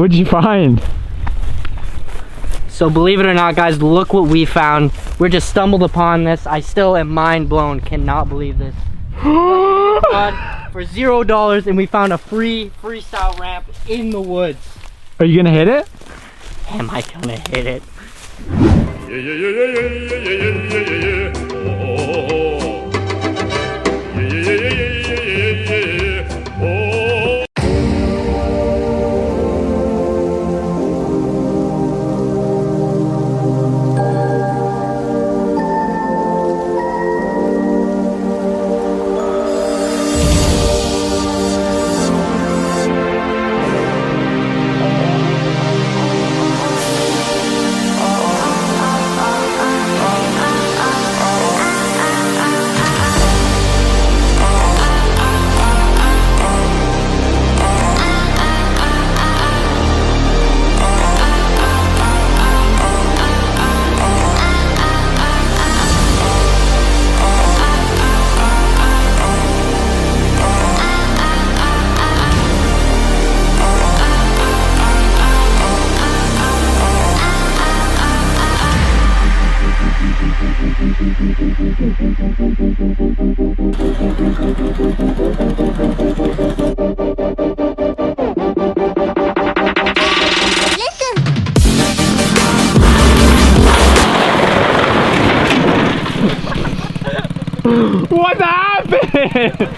What'd you find? So believe it or not, guys, look what we found. We just stumbled upon this. I still am mind blown. Cannot believe this. For $0, and we found a free freestyle ramp in the woods. Are you gonna hit it? Am I gonna hit it? What happened?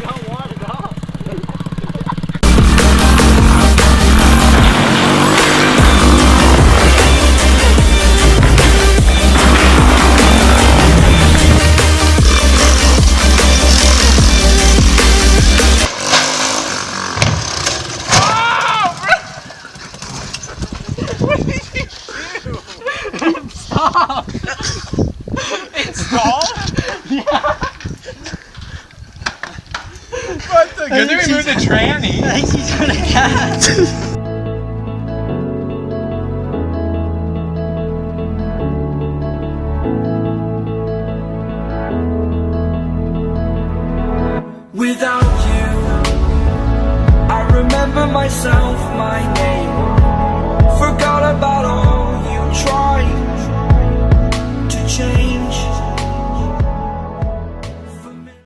Stop! It stalled? Yeah. What the? Good thing we moved the tranny. I think he's gonna catch.